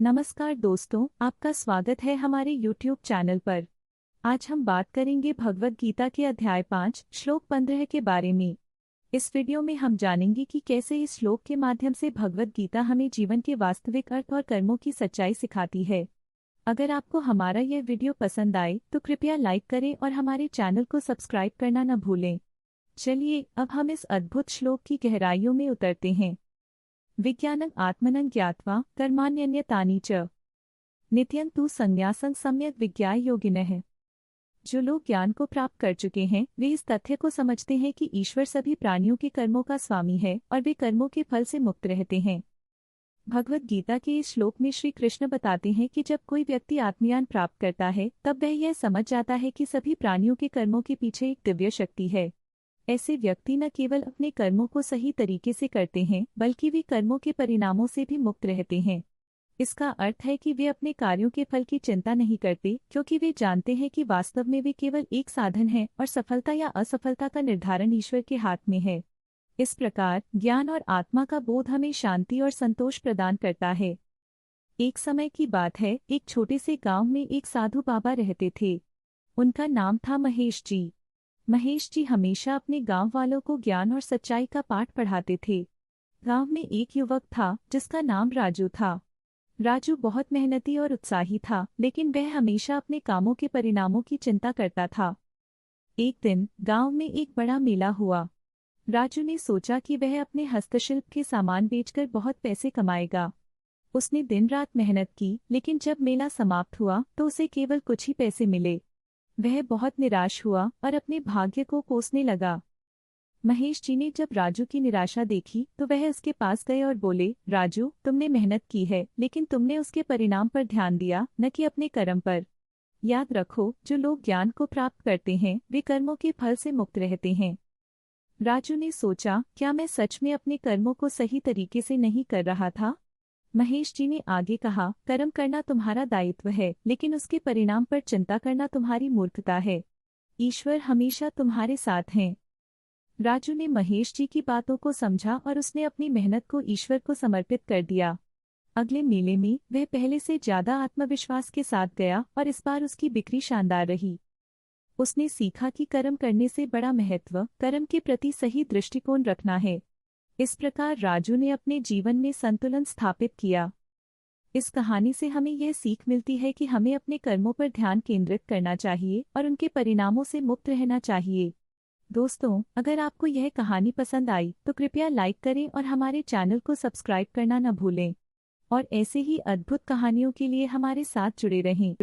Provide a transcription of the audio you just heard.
नमस्कार दोस्तों, आपका स्वागत है हमारे YouTube चैनल पर। आज हम बात करेंगे भगवद गीता के अध्याय 5 श्लोक 15 के बारे में। इस वीडियो में हम जानेंगे कि कैसे इस श्लोक के माध्यम से भगवद गीता हमें जीवन के वास्तविक अर्थ और कर्मों की सच्चाई सिखाती है। अगर आपको हमारा यह वीडियो पसंद आए तो कृपया लाइक करें और हमारे चैनल को सब्सक्राइब करना न भूलें। चलिए अब हम इस अद्भुत श्लोक की गहराइयों में उतरते हैं। विज्ञानं आत्मनं ज्ञात्वा कर्माण्यन्यतानि च नित्यं तु संन्यासं सम्यक विज्ञाय योगिनः। जो लोग ज्ञान को प्राप्त कर चुके हैं वे इस तथ्य को समझते हैं कि ईश्वर सभी प्राणियों के कर्मों का स्वामी है और वे कर्मों के फल से मुक्त रहते हैं। भगवद गीता के इस श्लोक में श्री कृष्ण बताते हैं कि जब कोई व्यक्ति आत्मज्ञान प्राप्त करता है तब वह यह समझ जाता है कि सभी प्राणियों के कर्मों के पीछे एक दिव्य शक्ति है। ऐसे व्यक्ति न केवल अपने कर्मों को सही तरीके से करते हैं बल्कि वे कर्मों के परिणामों से भी मुक्त रहते हैं। इसका अर्थ है कि वे अपने कार्यों के फल की चिंता नहीं करते क्योंकि वे जानते हैं कि वास्तव में वे केवल एक साधन हैं और सफलता या असफलता का निर्धारण ईश्वर के हाथ में है। इस प्रकार ज्ञान और आत्मा का बोध हमें शांति और संतोष प्रदान करता है। एक समय की बात है, एक छोटे से गांव में एक साधु बाबा रहते थे। उनका नाम था महेश जी। महेश जी हमेशा अपने गांव वालों को ज्ञान और सच्चाई का पाठ पढ़ाते थे। गांव में एक युवक था जिसका नाम राजू था। राजू बहुत मेहनती और उत्साही था, लेकिन वह हमेशा अपने कामों के परिणामों की चिंता करता था। एक दिन गांव में एक बड़ा मेला हुआ। राजू ने सोचा कि वह अपने हस्तशिल्प के सामान बेचकर बहुत पैसे कमाएगा। उसने दिन रात मेहनत की, लेकिन जब मेला समाप्त हुआ तो उसे केवल कुछ ही पैसे मिले। वह बहुत निराश हुआ और अपने भाग्य को कोसने लगा। महेश जी ने जब राजू की निराशा देखी तो वह उसके पास गए और बोले, राजू, तुमने मेहनत की है लेकिन तुमने उसके परिणाम पर ध्यान दिया, न कि अपने कर्म पर। याद रखो, जो लोग ज्ञान को प्राप्त करते हैं वे कर्मों के फल से मुक्त रहते हैं। राजू ने सोचा, क्या मैं सच में अपने कर्मों को सही तरीके से नहीं कर रहा था? महेश जी ने आगे कहा, कर्म करना तुम्हारा दायित्व है, लेकिन उसके परिणाम पर चिंता करना तुम्हारी मूर्खता है। ईश्वर हमेशा तुम्हारे साथ हैं। राजू ने महेश जी की बातों को समझा और उसने अपनी मेहनत को ईश्वर को समर्पित कर दिया। अगले मेले में वह पहले से ज्यादा आत्मविश्वास के साथ गया और इस बार उसकी बिक्री शानदार रही। उसने सीखा कि कर्म करने से बड़ा महत्व कर्म के प्रति सही दृष्टिकोण रखना है। इस प्रकार राजू ने अपने जीवन में संतुलन स्थापित किया। इस कहानी से हमें यह सीख मिलती है कि हमें अपने कर्मों पर ध्यान केंद्रित करना चाहिए और उनके परिणामों से मुक्त रहना चाहिए। दोस्तों, अगर आपको यह कहानी पसंद आई तो कृपया लाइक करें और हमारे चैनल को सब्सक्राइब करना न भूलें। और ऐसे ही अद्भुत कहानियों के लिए हमारे साथ जुड़े रहें।